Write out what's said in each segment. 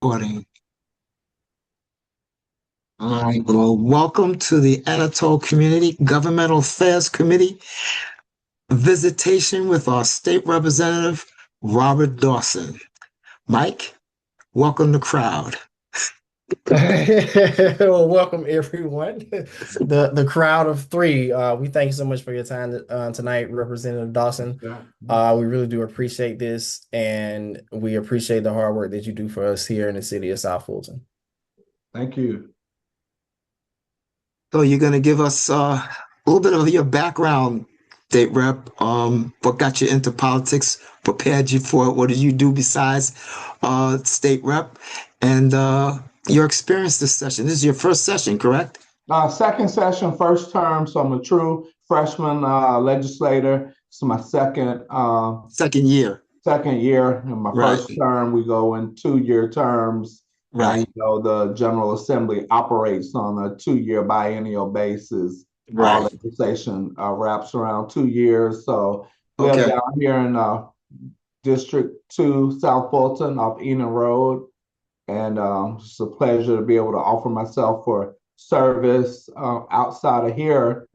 Recording. All right. Well, welcome to the Anatole Community Governmental Affairs Committee visitation with our state representative, Robert Dawson. Mike, welcome the crowd. Well, welcome everyone. The crowd of three. We thank you so much for your time tonight, Representative Dawson. We really do appreciate this, and we appreciate the hard work that you do for us here in the city of South Fulton. Thank you. So you're going to give us a little bit of your background, State Rep. What got you into politics? Prepared you for it? What do you do besides State Rep? And your experience this session. This is your first session, correct? Second session, first term. So I'm a true freshman legislator. It's my second year. Second year. In my first term, we go in 2-year terms. Right. The General Assembly operates on a 2-year biennial basis. Right. Legislation wraps around 2 years. So we are down here in District 2, South Fulton, off Enon Road. And it's a pleasure to be able to offer myself for service outside of here.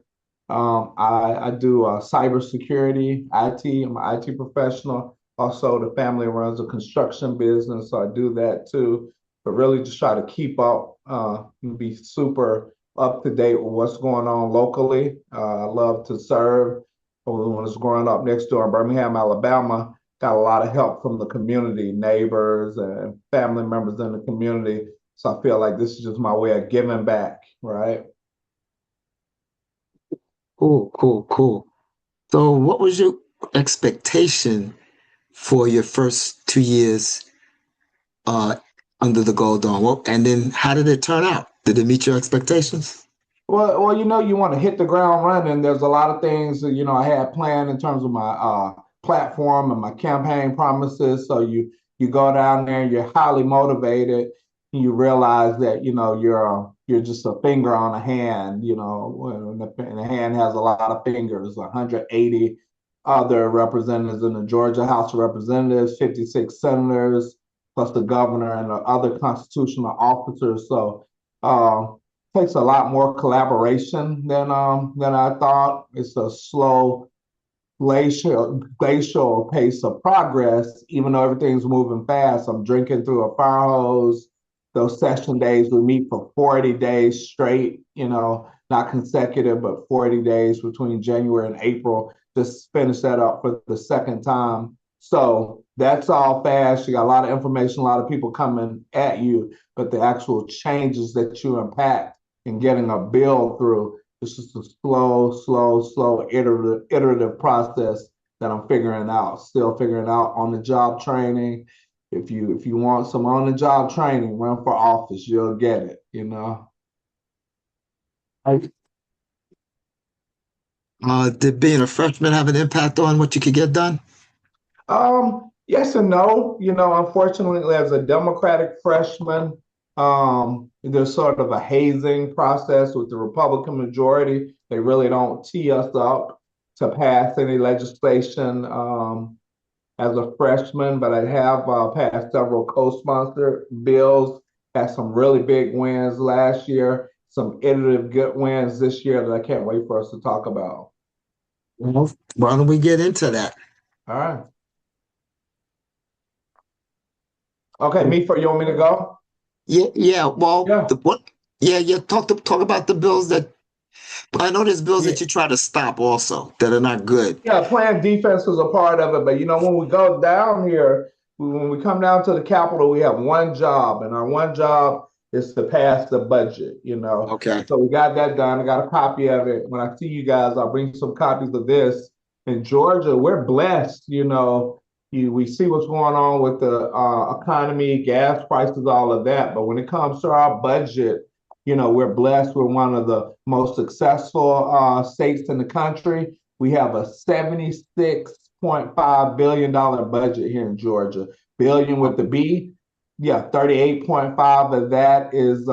I do cybersecurity, IT. I'm an IT professional. Also, the family runs a construction business, so I do that too. But really just try to keep up and be super up to date with what's going on locally. I love to serve. When I was growing up next door in Birmingham, Alabama, got a lot of help from the community, neighbors and family members in the community. So I feel like this is just my way of giving back, right? Cool. So what was your expectation for your first 2 years under the Gold Dome? And then how did it turn out? Did it meet your expectations? Well, you want to hit the ground running. There's a lot of things, I had planned in terms of my platform and my campaign promises. So you go down there, you're highly motivated, and you realize that you're just a finger on a hand. When the hand has a lot of fingers. 180 other representatives in the Georgia House of Representatives, 56 senators, plus the governor and the other constitutional officers. So takes a lot more collaboration than I thought. It's a slow glacial pace of progress, even though everything's moving fast. I'm drinking through a fire hose. Those session days, we meet for 40 days straight, not consecutive, but 40 days between January and April. Just finish that up for the second time. So that's all fast. You got a lot of information, a lot of people coming at you, but the actual changes that you impact in getting a bill through, it's just a slow, iterative process that I'm still figuring out on the job training. If you want some on the job training, run for office, you'll get it, Did being a freshman have an impact on what you could get done? Yes and no. Unfortunately, as a Democratic freshman, there's sort of a hazing process with the Republican majority. They really don't tee us up to pass any legislation as a freshman, but I have passed several co-sponsored bills, had some really big wins last year, some iterative good wins this year that I can't wait for us to talk about. Well, why don't we get into that? All right. Okay, you want me to go? Yeah. Well, Yeah. Talk about the bills that. But I know there's bills that you try to stop also that are not good. Yeah, playing defense is a part of it, but when we go down here, when we come down to the Capitol, we have one job, and our one job is to pass the budget. Okay. So we got that done. I got a copy of it. When I see you guys, I'll bring some copies of this. In Georgia, we're blessed. We see what's going on with the economy, gas prices, all of that. But when it comes to our budget, we're blessed. We're one of the most successful states in the country. We have a $76.5 billion budget here in Georgia. Billion with the B. Yeah, 38.5 of that is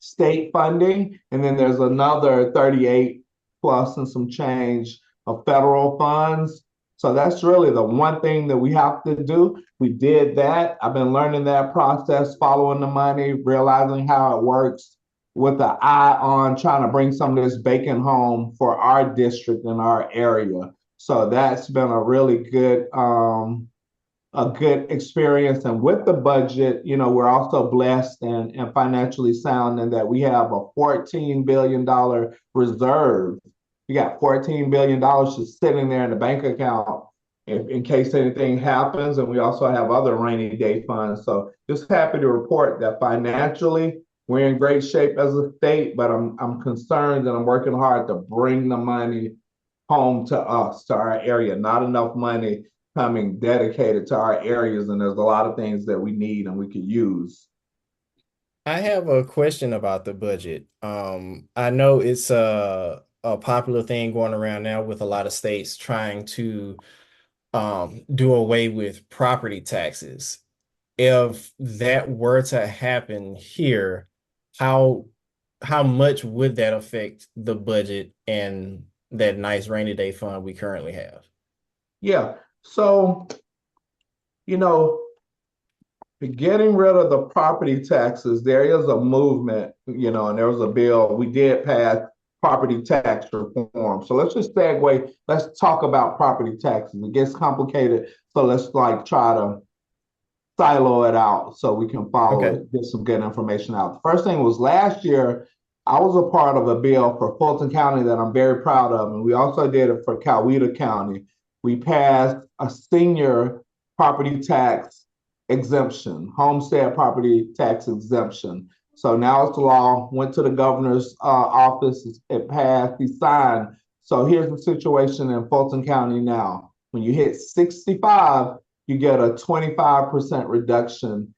state funding. And then there's another 38 plus and some change of federal funds. So that's really the one thing that we have to do. We did that. I've been learning that process, following the money, realizing how it works with the eye on trying to bring some of this bacon home for our district and our area. So that's been a good experience. And with the budget, we're also blessed and financially sound in that we have a $14 billion reserve. You got $14 billion just sitting there in the bank account in case anything happens. And we also have other rainy day funds. So just happy to report that financially, we're in great shape as a state, but I'm concerned and I'm working hard to bring the money home to us, to our area. Not enough money coming dedicated to our areas, and there's a lot of things that we need and we could use. I have a question about the budget. I know it's a popular thing going around now with a lot of states trying to do away with property taxes. If that were to happen here, how how much would that affect the budget and that nice rainy day fund we currently have? Yeah. So, you know, getting rid of the property taxes, there is a movement, and there was a bill. We did pass property tax reform. So let's just segue. Let's talk about property taxes. It gets complicated. So let's try to silo it out so we can follow Okay. it, get some good information out. The first thing was last year, I was a part of a bill for Fulton County that I'm very proud of. And we also did it for Coweta County. We passed a senior property tax exemption, homestead property tax exemption. So now it's law, went to the governor's office, it passed, he signed. So here's the situation in Fulton County now. When you hit 65, you get a 25% reduction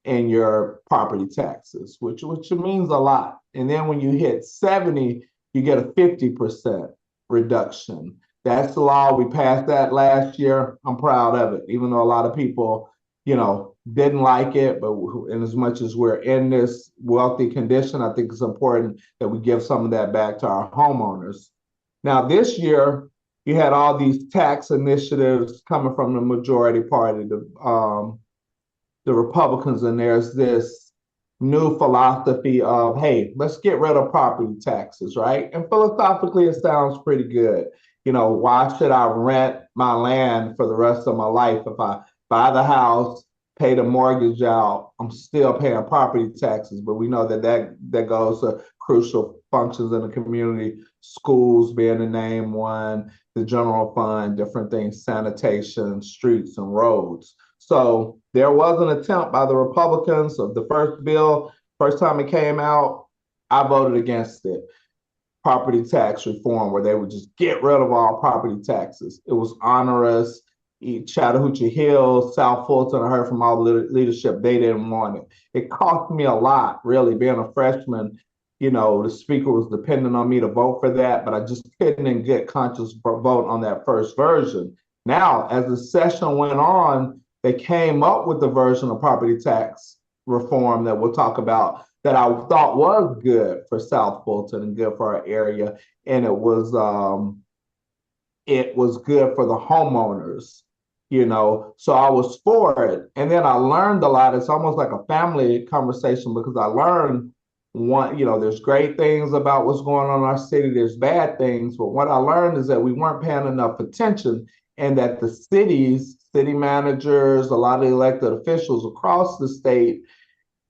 in your property taxes, which means a lot. And then when you hit 70, you get a 50% reduction. That's the law. We passed that last year. I'm proud of it, even though a lot of people, didn't like it. But in as much as we're in this wealthy condition, I think it's important that we give some of that back to our homeowners. Now, this year, you had all these tax initiatives coming from the majority party, the Republicans, and there's this new philosophy of, hey, let's get rid of property taxes, right? And philosophically, it sounds pretty good. Why should I rent my land for the rest of my life? If I buy the house, pay the mortgage out, I'm still paying property taxes. But we know that goes to crucial functions in the community, schools being the name one, the general fund, different things, sanitation, streets and roads. So there was an attempt by the Republicans of the first bill, first time it came out, I voted against it. Property tax reform, where they would just get rid of all property taxes. It was onerous. Chattahoochee Hills, South Fulton, I heard from all the leadership, they didn't want it. It cost me a lot, really, being a freshman. The speaker was depending on me to vote for that, but I just couldn't in good conscience vote on that first version. Now, as the session went on, they came up with the version of property tax reform that we'll talk about that I thought was good for South Fulton and good for our area. And it was good for the homeowners, so I was for it. And then I learned a lot. It's almost like a family conversation because I learned there's great things about what's going on in our city. There's bad things. But what I learned is that we weren't paying enough attention and that the city managers, a lot of elected officials across the state,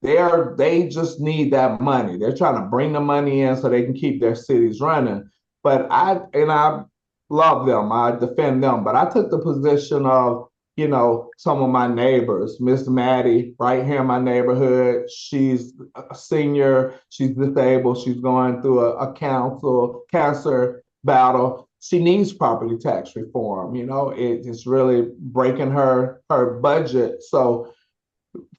they just need that money. They're trying to bring the money in so they can keep their cities running. But I love them. I defend them. But I took the position of, some of my neighbors, Miss Maddie, right here in my neighborhood. She's a senior. She's disabled. She's going through a cancer battle. She needs property tax reform. It's really breaking her budget. So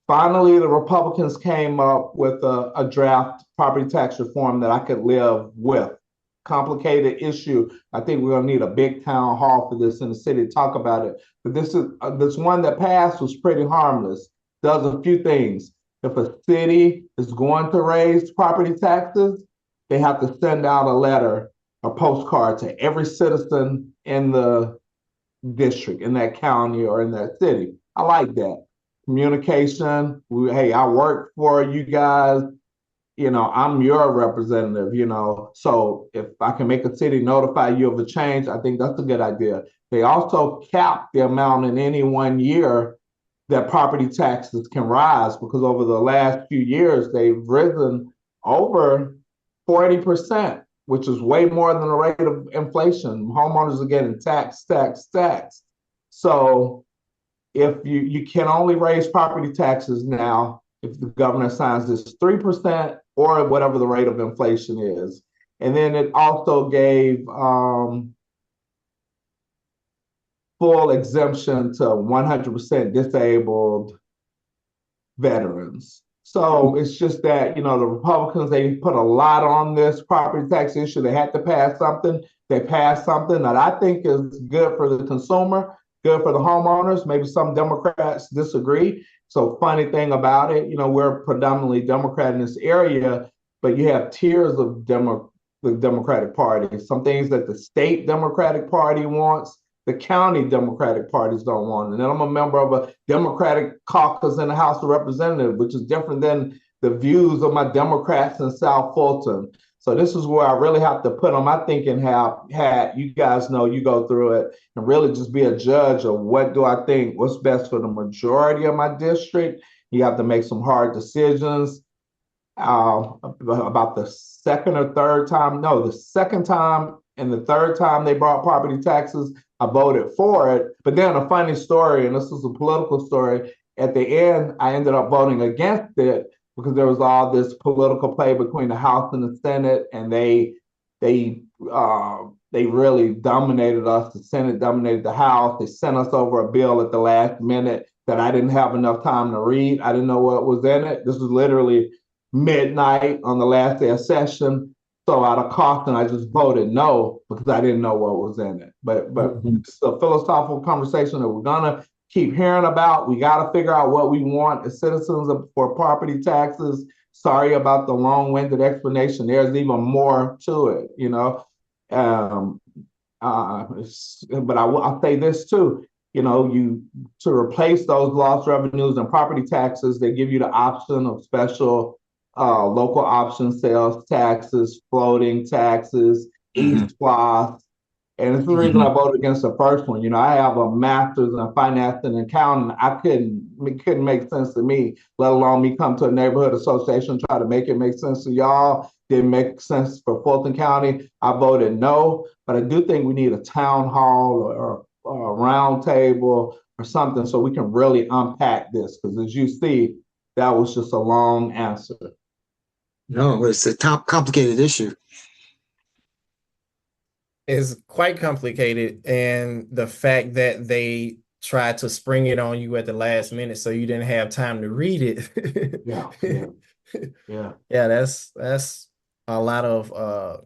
finally, the Republicans came up with a draft property tax reform that I could live with. Complicated issue. I think we're going to need a big town hall for this in the city to talk about it. But this one that passed was pretty harmless. Does a few things. If a city is going to raise property taxes, they have to send out a letter, a postcard to every citizen in the district, in that county, or in that city. I like that. Communication. Hey, I work for you guys. I'm your representative, So if I can make a city notify you of a change, I think that's a good idea. They also cap the amount in any one year that property taxes can rise, because over the last few years, they've risen over 40%, which is way more than the rate of inflation. Homeowners are getting taxed. So if you can only raise property taxes now if the governor signs this 3% or whatever the rate of inflation is. And then it also gave full exemption to 100% disabled veterans. So it's just that, the Republicans, they put a lot on this property tax issue. They had to pass something. They passed something that I think is good for the consumer, good for the homeowners. Maybe some Democrats disagree. So funny thing about it, we're predominantly Democrat in this area, but you have tiers of the Democratic Party. Some things that the state Democratic Party wants, the county Democratic parties don't want. And then I'm a member of a Democratic caucus in the House of Representatives, which is different than the views of my Democrats in South Fulton. So this is where I really have to put on my thinking hat. You guys know, you go through it and really just be a judge of what do I think, what's best for the majority of my district. You have to make some hard decisions. About the second time and the third time they brought property taxes, I voted for it. But then a funny story, and this is a political story, at the end, I ended up voting against it because there was all this political play between the House and the Senate, and they really dominated us. The Senate dominated the House. They sent us over a bill at the last minute that I didn't have enough time to read. I didn't know what was in it. This was literally midnight on the last day of session. So out of caution, I just voted no because I didn't know what was in it. But it's a philosophical conversation that we're gonna keep hearing about. We got to figure out what we want as citizens for property taxes. Sorry about the long-winded explanation. There's even more to it, but I'll say this too. To replace those lost revenues and property taxes, they give you the option of special local option sales taxes, floating taxes, e-SPLOST. And it's the reason I voted against the first one. I have a master's in finance and accounting. It couldn't make sense to me, let alone me come to a neighborhood association, try to make it make sense to y'all. Didn't make sense for Fulton County. I voted no, but I do think we need a town hall or a round table or something so we can really unpack this. Because as you see, that was just a long answer. No, it's a complicated issue. It's quite complicated, and the fact that they tried to spring it on you at the last minute so you didn't have time to read it. Yeah. That's a lot of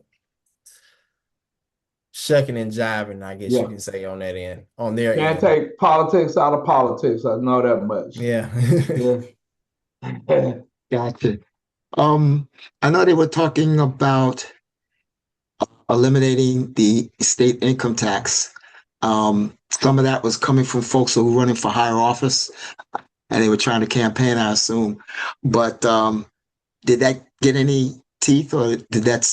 shucking and jiving, I guess you can say, on that end, on their Can't end. take politics out of politics. I know that much. Yeah. Gotcha. I know they were talking about eliminating the state income tax. Some of that was coming from folks who were running for higher office, and they were trying to campaign, I assume. But did that get any teeth, or did that?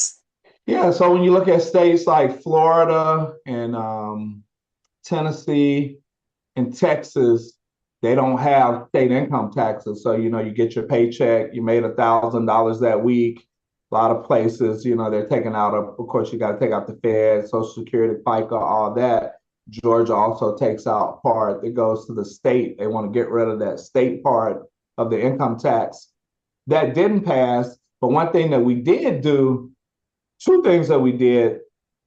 Yeah. So when you look at states like Florida and Tennessee and Texas, they don't have state income taxes. So, you get your paycheck, you made $1,000 that week. A lot of places, they're taking out, of course, you got to take out the Fed, Social Security, FICA, all that. Georgia also takes out part that goes to the state. They want to get rid of that state part of the income tax. That didn't pass. But one thing that we did do, two things that we did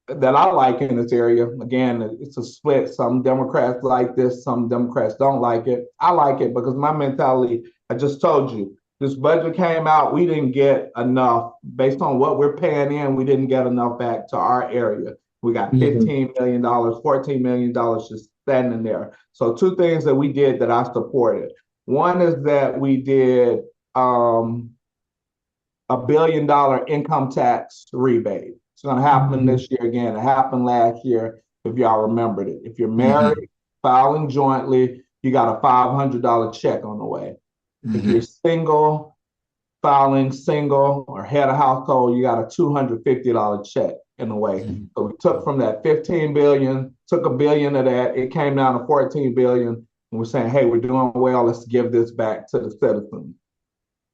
that I like in this area, again, it's a split. Some Democrats like this, some Democrats don't like it. I like it because my mentality, I just told you, this budget came out, we didn't get enough. Based on what we're paying in, we didn't get enough back to our area. We got $15 million, $14 million just standing there. So two things that we did that I supported. One is that we did $1 billion income tax rebate. It's going to happen this year again. It happened last year. if y'all remembered it. If you're Mm-hmm. married, filing jointly, you got a $500 check on the way. If Mm-hmm. you're single, filing single or head of household, you got a $250 check in the way. Mm-hmm. So we took from that 15 billion, took $1 billion of that, it came down to 14 billion, and we're saying, hey, we're doing well, let's give this back to the citizens.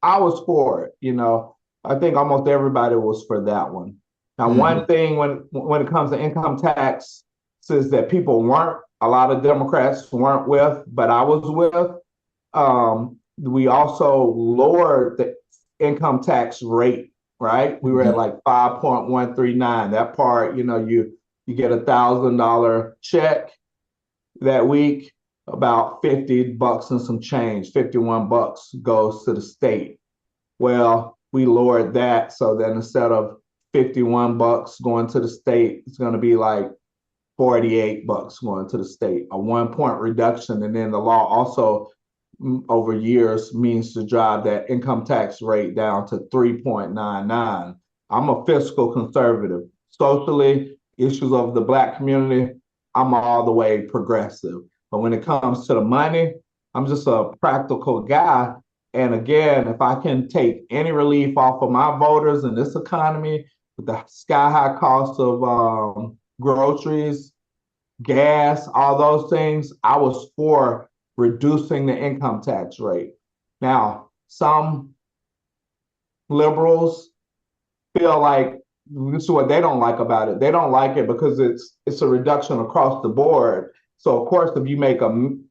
I was for it, you know. I think almost everybody was for that one. Now, Mm-hmm. one thing when it comes to income tax is that people weren't, a lot of Democrats weren't with, but I was with. We also lowered the income tax rate, right? We were at Mm-hmm. like 5.139. That part, you know, you get $1,000 check that week, about 50 bucks and some change, 51 bucks goes to the state. Well, we lowered that so that instead of 51 bucks going to the state, it's going to be like 48 bucks going to the state, a 1 point reduction. And then the law also over years means to drive that income tax rate down to 3.99. I'm a fiscal conservative. Socially, issues of the Black community, I'm all the way progressive. But when it comes to the money, I'm just a practical guy. And again, if I can take any relief off of my voters in this economy with the sky high cost of groceries, gas, all those things, I was for reducing the income tax rate. Now, some liberals feel like this is what they don't like about it. They don't like it because it's a reduction across the board. So of course, if you make a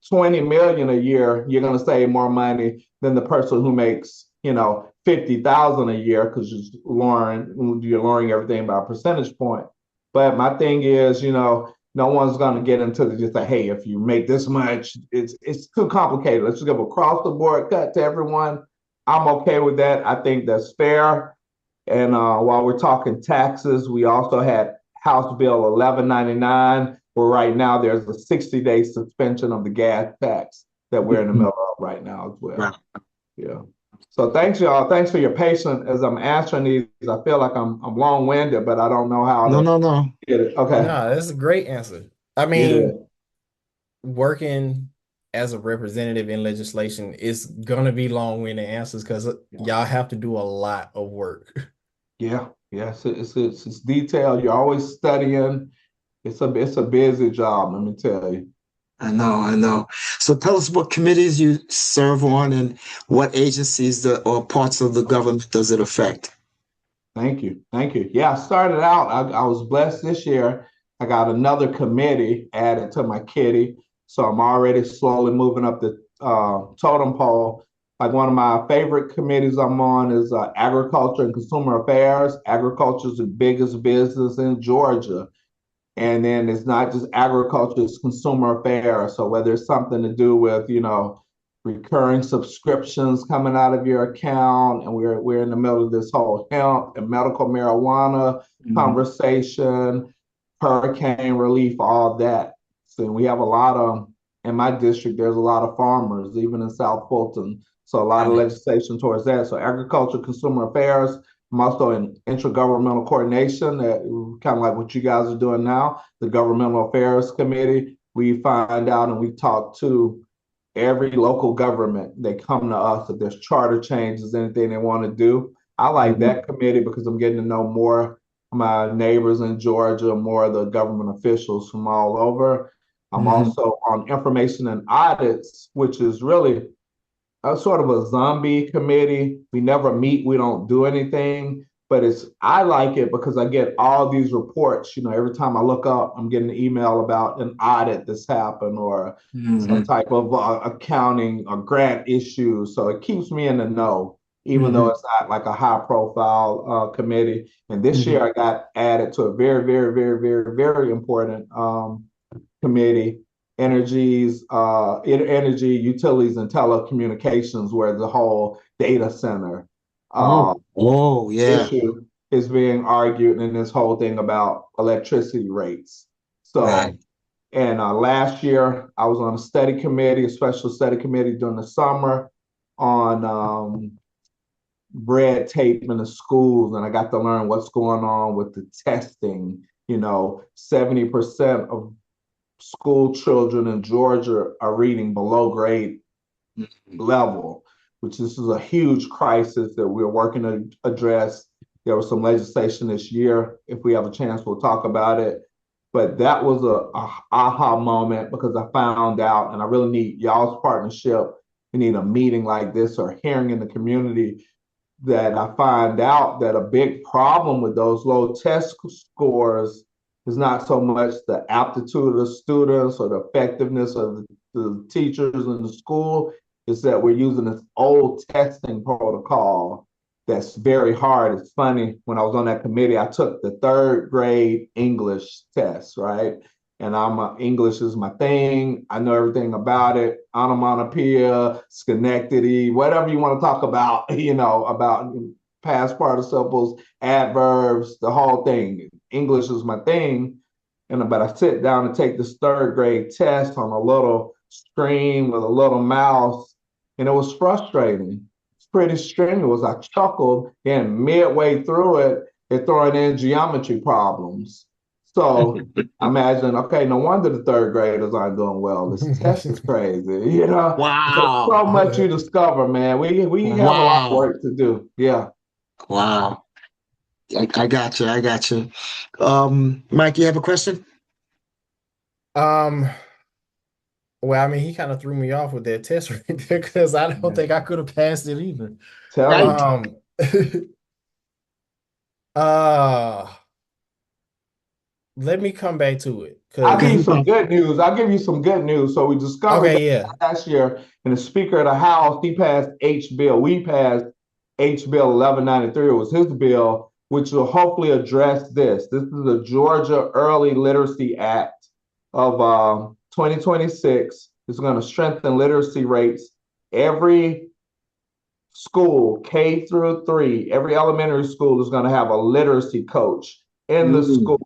20 million a year, you're going to save more money than the person who makes, you know, 50,000 a year because you're lowering everything by a percentage point. But my thing is, you know, no one's going to get into the just say, hey, if you make this much, it's too complicated. Let's just give a across the board cut to everyone. I'm okay with that. I think that's fair. And while we're talking taxes, we also had House Bill 1199, where right now there's a 60-day suspension of the gas tax that we're in the middle of right now as well. Right. Yeah. So thanks, y'all. Thanks for your patience as I'm answering these. I feel like I'm long-winded, but I don't know how No, to no, no. get it. Okay. No, that's a great answer. I It is. mean, working as a representative in legislation is gonna be long-winded answers because y'all have to do a lot of work. Yeah. Yes. It's detailed. You're always studying. It's a busy job, let me tell you. I know, I know. So tell us what committees you serve on and what agencies or parts of the government does it affect? Thank you. Thank you. Yeah, I started out, I was blessed this year. I got another committee added to my kitty. So I'm already slowly moving up the totem pole. Like one of my favorite committees I'm on is Agriculture and Consumer Affairs. Agriculture is the biggest business in Georgia. And then it's not just agriculture, it's consumer affairs. So whether it's something to do with, you know, recurring subscriptions coming out of your account, and we're in the middle of this whole hemp and medical marijuana Mhm. conversation, hurricane relief, all that. So we have a lot of in my district, there's a lot of farmers, even in South Fulton. So a lot of Right. legislation towards that. So agriculture, consumer affairs, I'm also in intergovernmental coordination, that kind of like what you guys are doing now, the Governmental Affairs Committee. We find out and we talk to every local government. They come to us if there's charter changes, anything they want to do. I like Mhm. that committee because I'm getting to know more of my neighbors in Georgia, more of the government officials from all over. I'm Mhm. also on information and audits, which is really a sort of a zombie committee. We never meet, we don't do anything, but I like it because I get all these reports. You know, every time I look up, I'm getting an email about an audit that's happened or some Mhm. type of accounting or grant issue. So it keeps me in the know, even though Mhm. it's not like a high profile committee. And this year Mhm. I got added to a very, very, very, very, very important committee, energy, utilities, and telecommunications, where the whole data center uh, Oh, oh, yeah. issue is being argued in this whole thing about electricity rates. So, Right. and last year I was on a study committee, a special study committee during the summer on red tape in the schools, and I got to learn what's going on with the testing 70% of school children in Georgia are reading below grade level, which this is a huge crisis that we're working to address. There was some legislation this year. If we have a chance, we'll talk about it. But that was a aha moment because I found out, and I really need y'all's partnership. We need a meeting like this or hearing in the community that I find out that a big problem with those low test scores is not so much the aptitude of the students or the effectiveness of the teachers in the school, is that we're using this old testing protocol that's very hard. It's funny, when I was on that committee, I took the third grade English test, right? And English is my thing. I know everything about it. Onomatopoeia, Schenectady, whatever you want to talk about, about past participles, adverbs, the whole thing. English is my thing. But I sit down and take this third grade test on a little screen with a little mouse, and it was frustrating. It's pretty strenuous. I chuckled, and midway through it, they're throwing in geometry problems. So imagine, okay, no wonder the third graders aren't doing well. This test is crazy, Wow. So much you discover, man. We have a lot of Wow. work to do. Yeah. Wow. I got you. I got you. Mike, you have a question? Um, well, I mean, he kind of threw me off with that test right there because I don't think I could have passed it either. Tell Right. me. Uh, let me come back to it I'll give you because some good news. I'll give you some good news. So we discovered okay, that yeah. last year, and the Speaker of the House, he passed H bill. We passed H bill 1193. It was his bill, which will hopefully address this. This is the Georgia Early Literacy Act of 2026. It's going to strengthen literacy rates. Every school, K through 3, every elementary school is going to have a literacy coach in the school.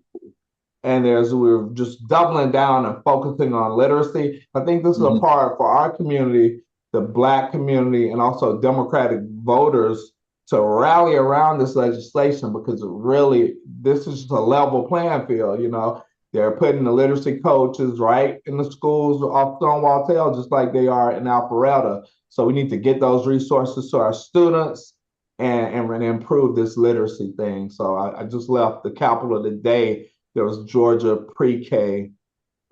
And we're just doubling down and focusing on literacy. I think this is a part for our community, the Black community, and also Democratic voters to rally around this legislation, because this is just a level playing field. They're putting the literacy coaches right in the schools off Stonewall Tail, just like they are in Alpharetta. So we need to get those resources to our students and improve this literacy thing. So I just left the capital of the day. There was Georgia Pre-K.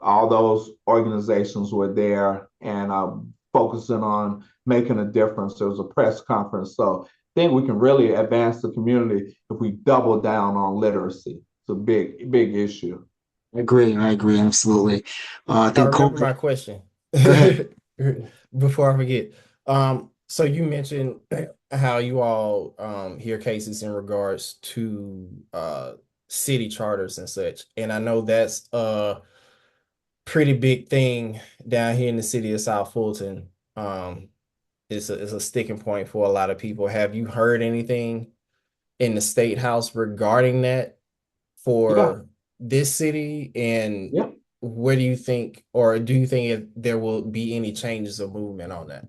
All those organizations were there and focusing on making a difference. There was a press conference. So I think we can really advance the community if we double down on literacy. It's a big, big issue. I agree. I agree. Absolutely. I I think remember COVID. my question. Go ahead. Before I forget. So you mentioned how you all hear cases in regards to city charters and such. And I know that's a pretty big thing down here in the city of South Fulton. It's a sticking point for a lot of people. Have you heard anything in the state house regarding that for this city? And Yeah. where do you think, or do you think there will be any changes of movement on that?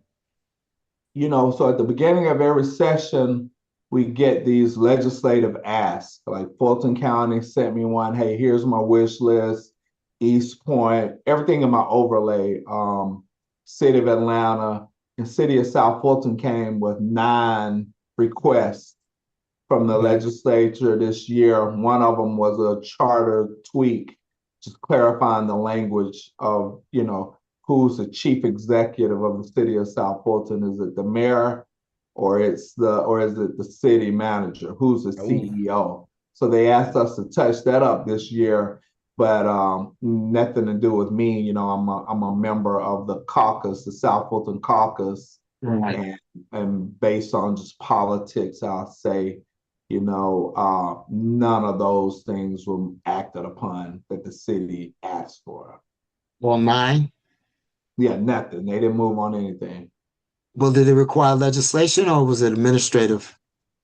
So at the beginning of every session, we get these legislative asks. Like Fulton County sent me one, hey, here's my wish list, East Point, everything in my overlay, City of Atlanta, and City of South Fulton came with 9 requests from the legislature this year. One of them was a charter tweak, just clarifying the language of, who's the chief executive of the city of South Fulton. Is it the mayor or is it the city manager? Who's the CEO? So they asked us to touch that up this year, but nothing to do with me. I'm a member of the caucus, the South Fulton caucus, and based on just politics, I'll say, none of those things were acted upon that the city asked for. Well, mine. Yeah, nothing. They didn't move on anything. Well, did it require legislation or was it administrative?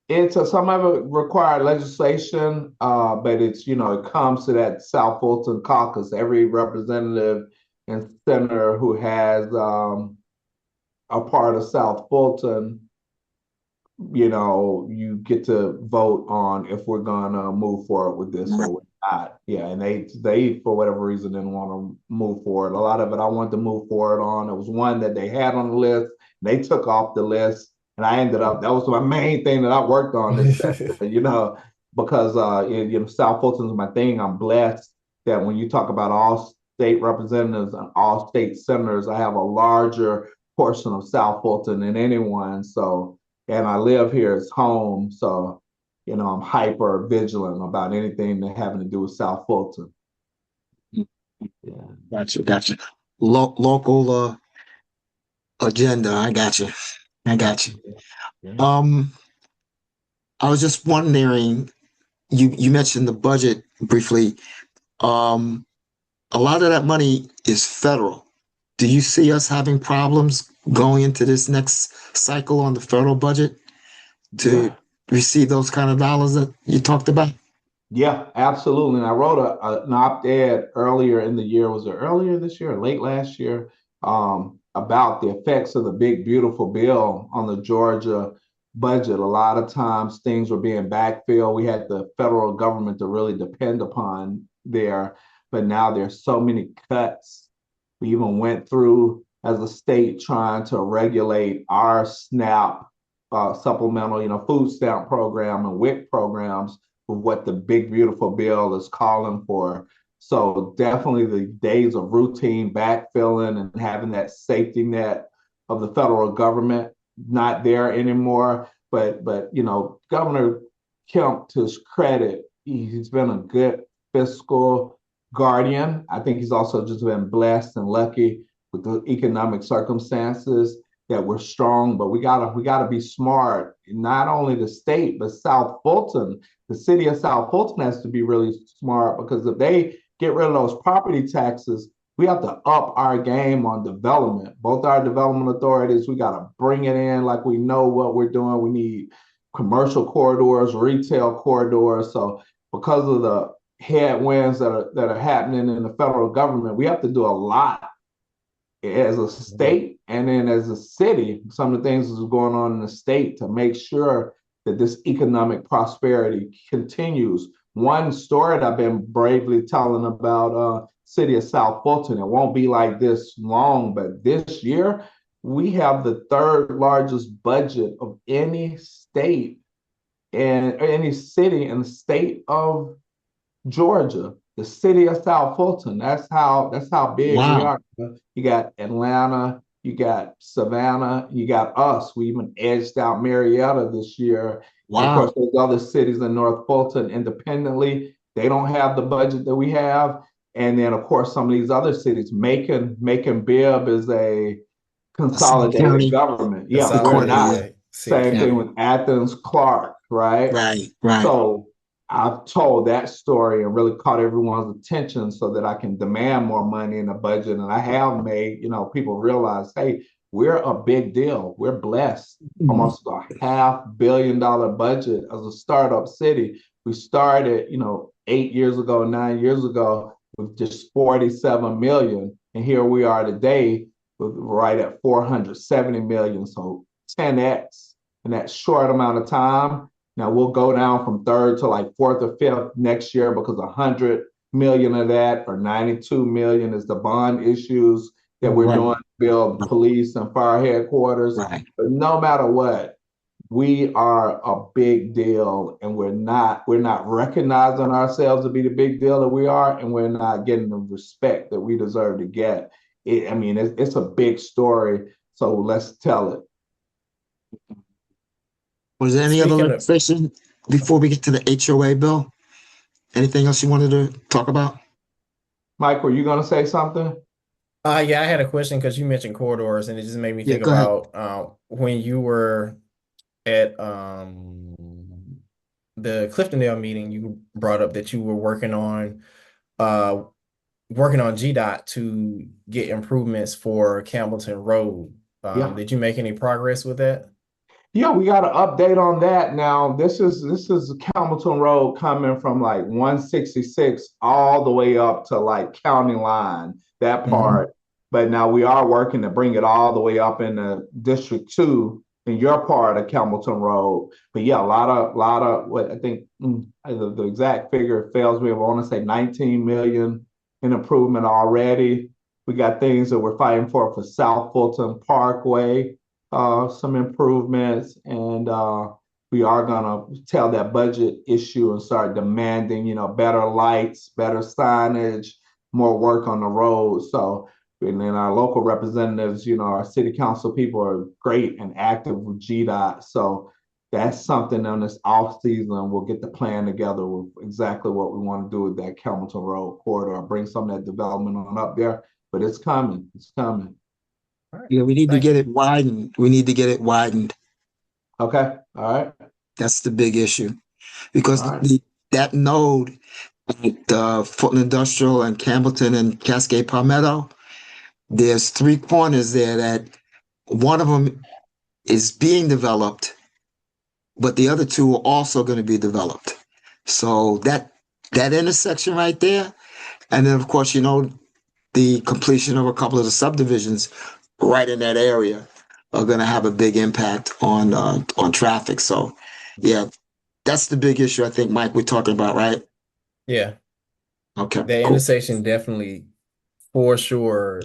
Some of it required legislation, but it comes to that South Fulton caucus. Every representative and senator who has a part of South Fulton, you get to vote on if we're gonna move forward with this or not. Yeah, and they for whatever reason didn't want to move forward. A lot of it I wanted to move forward on. It was one that they had on the list. They took off the list, and I ended up that was my main thing that I worked on this session, because South Fulton's my thing. I'm blessed that when you talk about all state representatives and all state senators, I have a larger portion of South Fulton than anyone. So, and I live here as home. So, I'm hyper vigilant about anything that having to do with South Fulton. Yeah, gotcha. Local agenda. I got you. Yeah. I was just wondering. You mentioned the budget briefly. Um, a lot of that money is federal. Do you see us having problems going into this next cycle on the federal budget to receive those kind of dollars that you talked about? Yeah, absolutely. And I wrote an op-ed earlier in the year. Was it earlier this year or late last year? About the effects of the big, beautiful bill on the Georgia budget. A lot of times things were being backfilled. We had the federal government to really depend upon there, but now there's so many cuts. We even went through as a state trying to regulate our SNAP supplemental, food stamp program and WIC programs with what the big, beautiful bill is calling for. So definitely the days of routine backfilling and having that safety net of the federal government not there anymore. But Governor Kemp, to his credit, he's been a good fiscal guardian. I think he's also just been blessed and lucky with the economic circumstances that we're strong, but we gotta be smart. Not only the state, but South Fulton, the city of South Fulton has to be really smart, because if they get rid of those property taxes, we have to up our game on development. Both our development authorities, we gotta bring it in like we know what we're doing. We need commercial corridors, retail corridors. So because of the headwinds that are happening in the federal government, we have to do a lot as a state, and then as a city, some of the things that's going on in the state to make sure that this economic prosperity continues. One story that I've been bravely telling about city of South Fulton, it won't be like this long, but this year we have the third largest budget of any state and any city in the state of Georgia, the city of South Fulton. That's how big we are. You got Atlanta, you got Savannah, you got us. We even edged out Marietta this year. Wow. And of course, there's other cities in North Fulton independently. They don't have the budget that we have. And then, of course, some of these other cities, Macon Bibb is a consolidated government. Yeah, we're not. Same thing with Athens, Clark, right? Right. So I've told that story and really caught everyone's attention so that I can demand more money in the budget. And I have made, people realize, hey, we're a big deal. We're blessed. Almost a $500 million budget as a startup city. We started, 9 years ago with just 47 million. And here we are today with right at 470 million. So 10x in that short amount of time. Now we'll go down from third to like fourth or fifth next year, because 100 million of that, or 92 million, is the bond issues that we're doing to build police and fire headquarters. But no matter what, we are a big deal, and we're not recognizing ourselves to be the big deal that we are, and we're not getting the respect that we deserve to get. It's a big story, so let's tell it. Was there any other legislation before we get to the HOA bill? Anything else you wanted to talk about? Mike, were you going to say something? Yeah, I had a question because you mentioned corridors, and it just made me think about when you were at the Cliftondale meeting. You brought up that you were working on GDOT to get improvements for Campbellton Road. Did you make any progress with that? Yeah, we got an update on that. Now, this is Campbellton Road coming from like 166 all the way up to like County Line, that part. But now we are working to bring it all the way up into District 2 in your part of Campbellton Road. But yeah, a lot of what I think the exact figure fails me. I want to say 19 million in improvement already. We got things that we're fighting for South Fulton Parkway, some improvements, and we are gonna tell that budget issue and start demanding, better lights, better signage, more work on the road. So, and then our local representatives, our city council people are great and active with GDOT. So that's something on this off season. We'll get the plan together with exactly what we want to do with that Campbellton Road corridor, bring some of that development on up there, but it's coming. It's coming. All right. Yeah, we need to Thank get you. it widened. We need to get it widened. Okay. All right. That's the big issue because All right. that node, Fulton Industrial and Campbellton and Cascade Palmetto, there's three corners there that one of them is being developed, but the other two are also going to be developed. So that intersection right there, and then of course, the completion of a couple of the subdivisions right in that area are going to have a big impact on traffic. So, yeah, that's the big issue I think, Mike, we're talking about, right? Yeah, Okay, the cool. intersection definitely for sure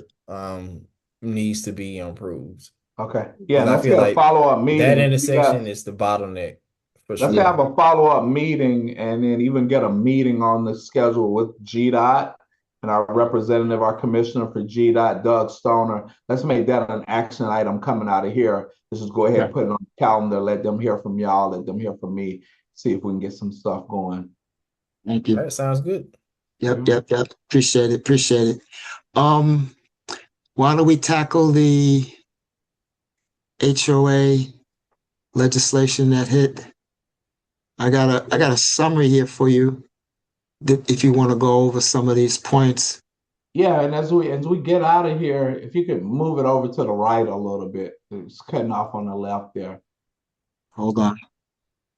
needs to be improved. Okay. Yeah, Because I let's feel get a like follow-up that meeting. intersection is the bottleneck for Let's sure. have a follow-up meeting and then even get a meeting on the schedule with GDOT and our representative, our commissioner for GDOT, Doug Stoner. Let's make that an action item coming out of here. Let's just go ahead and put it on the calendar, let them hear from y'all, let them hear from me, see if we can get some stuff going. Thank you. That sounds good. Yep. Appreciate it. Why don't we tackle the HOA legislation that hit? I got a summary here for you if you want to go over some of these points. Yeah, and as we get out of here, if you could move it over to the right a little bit, it's cutting off on the left there. Hold on.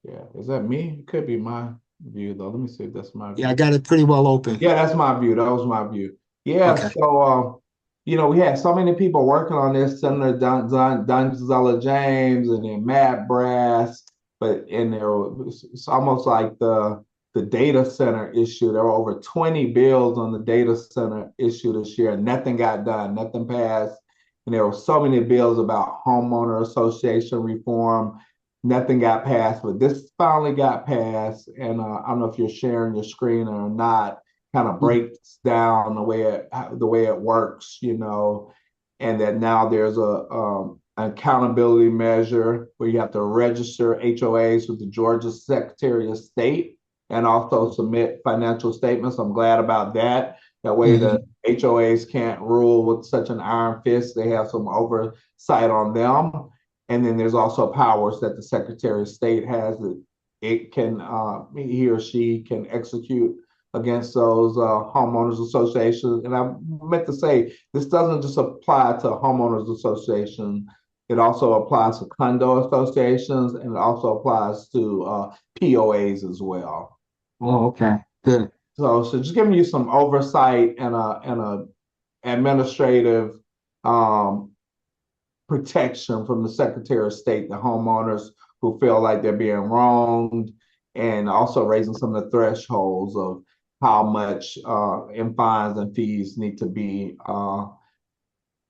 Yeah, is that me? It could be my view though. Let me see if that's my view. Yeah, I got it pretty well open. Yeah, that's my view. That was my view. Yeah, Okay. so we had so many people working on this, Senator Dunn James and then Matt Brass, but it's almost like the data center issue. There were over 20 bills on the data center issue this year, and nothing got done, nothing passed. And there were so many bills about homeowner association reform. Nothing got passed, but this finally got passed. And I don't know if you're sharing your screen or not. Kind of breaks down the way it works, and that now there's an accountability measure where you have to register HOAs with the Georgia Secretary of State and also submit financial statements. I'm glad about that. That way the HOAs can't rule with such an iron fist. They have some oversight on them. And then there's also powers that the Secretary of State has that it can, he or she can execute against those homeowners associations. And I meant to say, this doesn't just apply to homeowners associations. It also applies to condo associations, and it also applies to POAs as well. Oh, okay, good. So just giving you some oversight and a administrative protection from the Secretary of State, the homeowners who feel like they're being wronged, and also raising some of the thresholds of how much in fines and fees need to be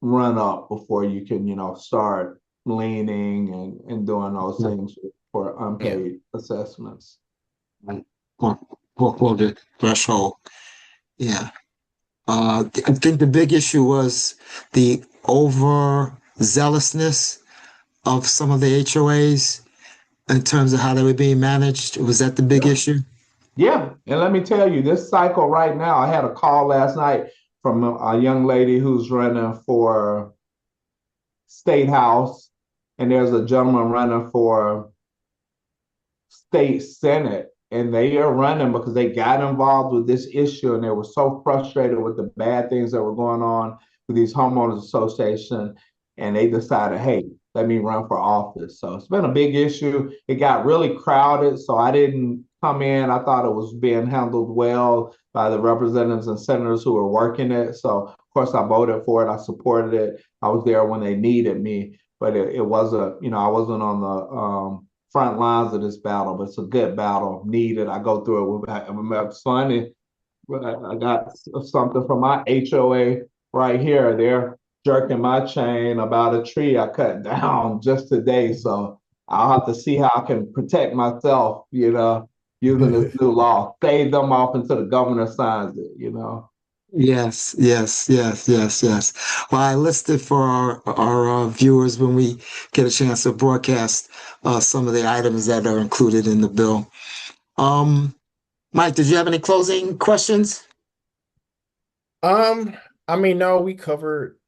run up before you can, start leaning and doing those things for unpaid assessments. For the threshold. Yeah. I think the big issue was the overzealousness of some of the HOAs in terms of how they were being managed. Was that the big issue? Yeah, and let me tell you, this cycle right now, I had a call last night from a young lady who's running for State House, and there's a gentleman running for State Senate, and they are running because they got involved with this issue, and they were so frustrated with the bad things that were going on with these homeowners association, and they decided, hey, let me run for office. So it's been a big issue. It got really crowded, so I didn't come in. I thought it was being handled well by the representatives and senators who were working it. So of course I voted for it. I supported it. I was there when they needed me. but it wasn't, I wasn't on the front lines of this battle, but it's a good battle needed. I go through it with funny. I got something from my HOA right here. They're jerking my chain about a tree I cut down just today. So I'll have to see how I can protect myself, using this new law. Save them off until the governor signs it. Yes, yes, yes, yes, yes. Well, I listed for our viewers when we get a chance to broadcast some of the items that are included in the bill. Um, Mike, did you have any closing questions? Um, I mean, no, we covered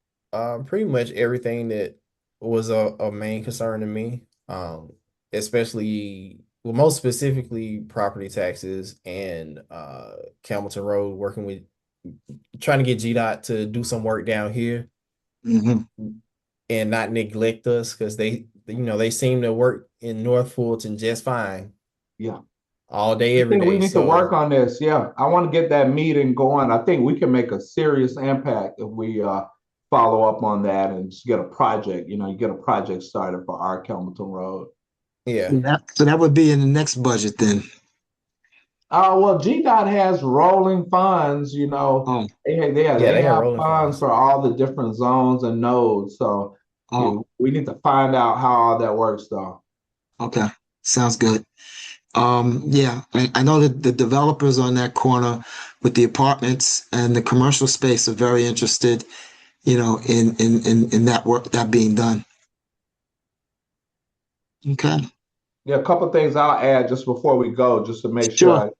pretty much everything that was a main concern to me. Especially well, most specifically property taxes and Campbellton Road, working with trying to get GDOT to do some work down here Hmm. and not neglect us because they seem to work in North Fulton just fine Yeah. all day, I every think we day. need to work So on this. Yeah. I want to get that meeting going. I think we can make a serious impact if we follow up on that and just get a project. You get a project started for our Kelmerton Road. yeah. Yeah. So that would be in the next budget then. Well, GDOT has rolling funds, Oh, Yeah, they they got have rolling funds funds. for all the different zones and nodes. So oh, we need to find out how all that works, though. okay. Sounds good. Yeah, I know that the developers on that corner with the apartments and the commercial space are very interested, in that work that being done. Okay. Yeah, a couple of things I'll add just before we go, just to make sure Sure.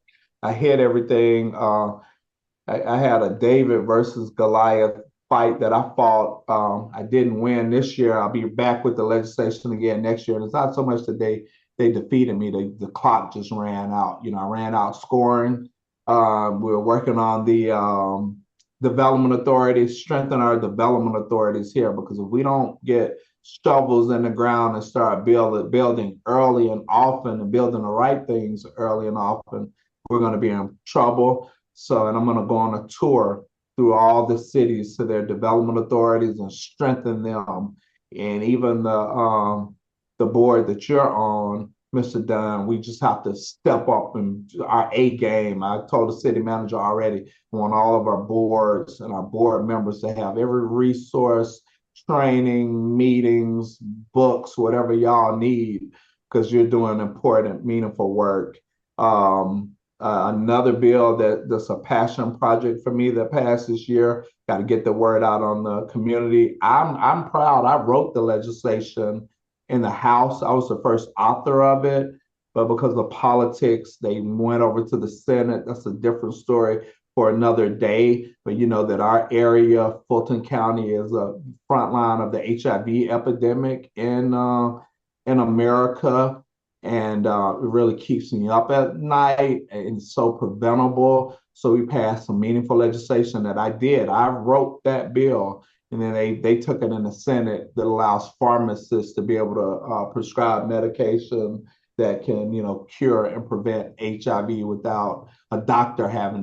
I hit everything. I had a David versus Goliath fight that I fought. I didn't win this year. I'll be back with the legislation again next year. And it's not so much that they defeated me. The clock just ran out. I ran out scoring. We were working on the development authorities, strengthen our development authorities here, because if we don't get shovels in the ground and start building early and often and building the right things early and often, we're going to be in trouble. So, and I'm going to go on a tour through all the cities to their development authorities and strengthen them. And even the board that you're on, Mr. Dunn, we just have to step up in our A game. I told the city manager already, I want all of our boards and our board members to have every resource, training, meetings, books, whatever y'all need, because you're doing important, meaningful work. Another bill that's a passion project for me that passed this year. Got to get the word out on the community. I'm proud. I wrote the legislation in the House. I was the first author of it, but because of politics, they went over to the Senate. That's a different story for another day. But you know that our area, Fulton County, is a front line of the HIV epidemic in America, and it really keeps me up at night, and it's so preventable. So we passed some meaningful legislation that I did. I wrote that bill, and then they took it in the Senate that allows pharmacists to be able to prescribe medication that can cure and prevent HIV without a doctor having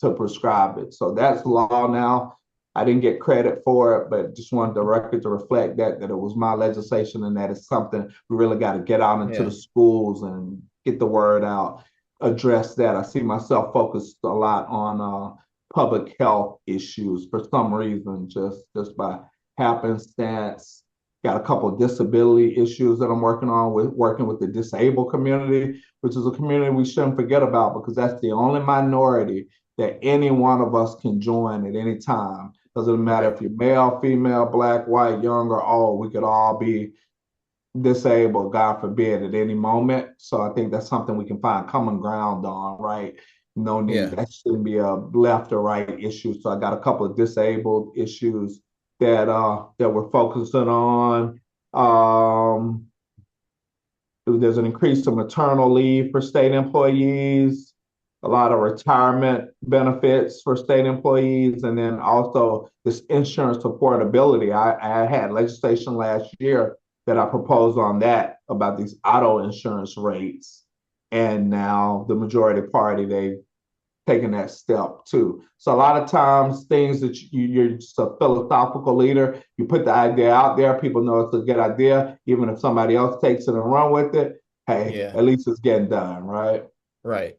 to prescribe it. So that's law now. I didn't get credit for it, but just wanted the record to reflect that it was my legislation, and that is something we really got to get out into Yeah. the schools and get the word out, address that. I see myself focused a lot on public health issues for some reason, just by happenstance. Got a couple of disability issues that I'm working with the disabled community, which is a community we shouldn't forget about, because that's the only minority that any one of us can join at any time. Doesn't matter if you're male, female, black, white, young, or old. We could all be disabled, God forbid, at any moment. So I think that's something we can find common ground on, right? No need. Yeah. That shouldn't be a left or right issue. So I got a couple of disabled issues that we're focusing on. There's an increase to maternal leave for state employees, a lot of retirement benefits for state employees, and then also this insurance affordability. I had legislation last year that I proposed on that about these auto insurance rates. And now the majority party, taking that step too. So a lot of times things that you're just a philosophical leader, you put the idea out there, people know it's a good idea, even if somebody else takes it and run with it, hey, Yeah. at least it's getting done, right? Right.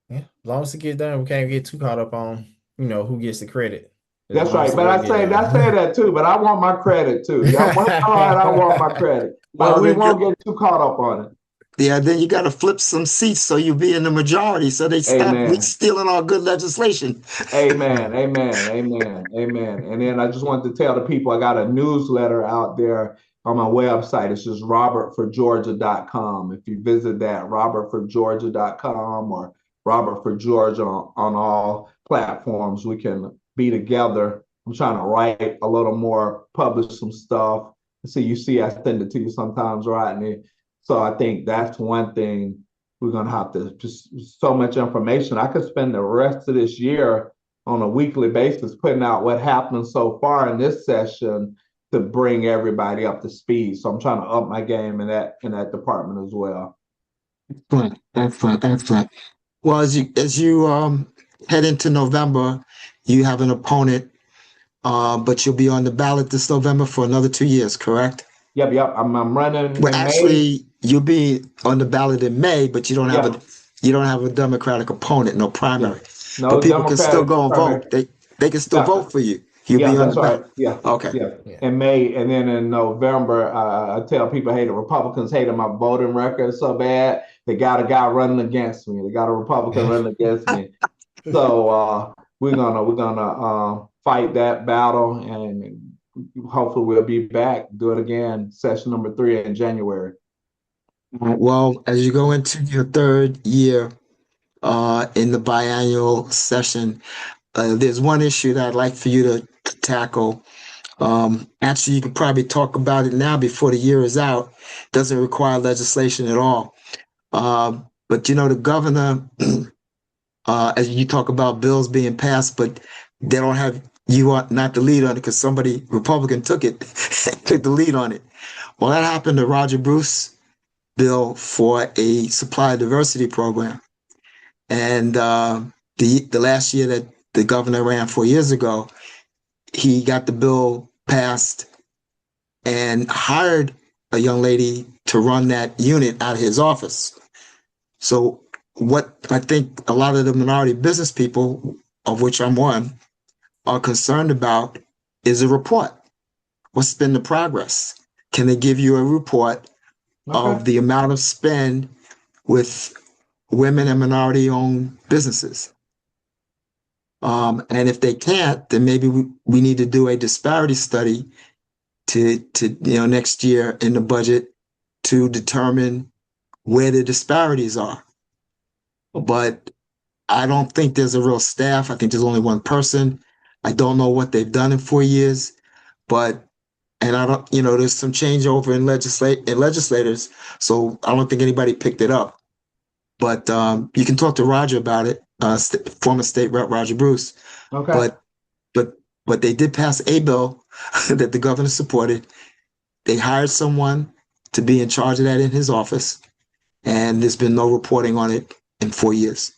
Yeah. As long as it get done, we can't get too caught up on, who gets the credit. That's right. But I say that too, but I want my credit too. Y'all work hard, I want my credit. But Well, we then won't get too caught up on it. yeah, then you got to flip some seats so you be in the majority, so they stop Amen. stealing our good legislation. Amen. Amen. Amen. Amen. And then I just wanted to tell the people I got a newsletter out there on my website. It's just robertforgeorgia.com. If you visit that, robertforgeorgia.com or Robert for Georgia on all platforms, we can be together. I'm trying to write a little more, publish some stuff. See, I send it to you sometimes, Rodney. So I think that's one thing we're going to have to just so much information. I could spend the rest of this year on a weekly basis putting out what happened so far in this session to bring everybody up to speed. So I'm trying to up my game in that department as well. Excellent, excellent, excellent. Well, as you head into November, you have an opponent, but you'll be on the ballot this November for another 2 years, correct? Yep. I'm running Well, in actually, you'll be on the ballot in May, but you don't have May. you don't have a Democratic opponent, no primary. No But people can still Democratic go and primary. vote. They can still Yeah. vote for you. You'll Yeah, be on that's the right. ballot. Yeah. Okay. Yeah. Yeah. In May, and then in November, I tell people, hey, the Republicans hated my voting record so bad. They got a guy running against me. They got a Republican running against me. So we're gonna fight that battle, and hopefully we'll be back. Do it again, session number 3 in January. Well, as you go into your third year in the biannual session, there's one issue that I'd like for you to tackle. Actually, you could probably talk about it now before the year is out. Doesn't require legislation at all. But the governor, as you talk about bills being passed, but they don't have you are not the lead on it because somebody Republican took the lead on it. Well, that happened to Roger Bruce bill for a supply diversity program, and the last year that the governor ran 4 years ago, he got the bill passed and hired a young lady to run that unit out of his office. So what I think a lot of the minority business people, of which I'm one, are concerned about is a report. What's been the progress? Can they give you a report of the amount of spend with women and minority-owned businesses? And if they can't, then maybe we need to do a disparity study to next year in the budget to determine where the disparities are. But I don't think there's a real staff. I think there's only one person. I don't know what they've done in 4 years, and I don't, there's some changeover in legislators, so I don't think anybody picked it up. But you can talk to Roger about it, former state rep Roger Bruce. Okay. But they did pass a bill that the governor supported. They hired someone to be in charge of that in his office, and there's been no reporting on it in 4 years.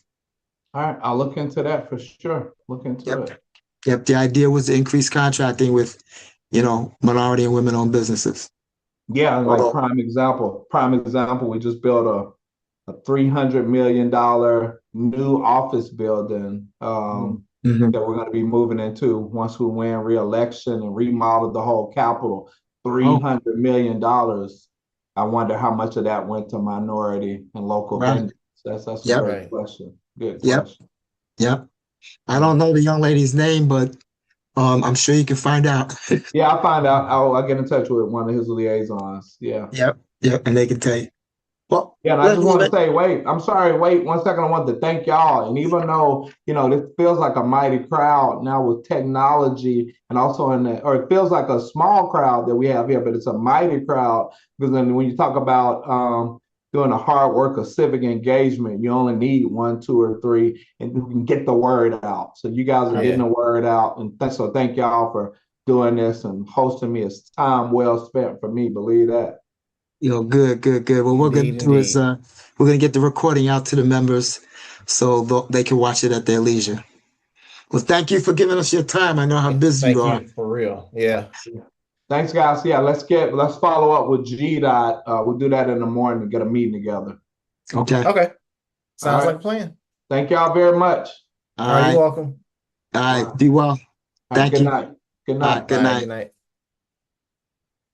All right, I'll look into that for sure. Look into it. Yep. The idea was to increase contracting with, minority and women-owned businesses. Yeah, like prime example. We just built a $300 million new office building that we're going to be moving into once we win re-election and remodel the whole Capitol. $300 million. I wonder how much of that went to minority and local vendors. That's a great question. Good question. Yep. I don't know the young lady's name, but I'm sure you can find out. Yeah, I'll find out. I'll get in touch with one of his liaisons. Yeah. Yep. And they can tell you. Well, yeah, and I just want to say, wait 1 second. I want to thank y'all. And even though, this feels like a mighty crowd now with technology and also or it feels like a small crowd that we have here, but it's a mighty crowd because then when you talk about doing the hard work of civic engagement, you only need 1, 2, or 3, and you can get the word out. So you guys are getting the word out. And so thank y'all for doing this and hosting me. It's time well spent for me, believe that. Good, good, good. What we're Indeed, gonna do is indeed. we're gonna get the recording out to the members so they can watch it at their leisure. Well, thank you for giving us your time. I know how busy you Thank are. you for real. Yeah. Thanks, guys. Yeah, let's follow up with G Dot. We'll do that in the morning and get a meeting together. Okay. Okay. All Sounds right. like a plan. Thank y'all very much. All All right, right. you're welcome. All right. Be well. All right, Thank good you. night. Good All night. right. Good All right, night. good night.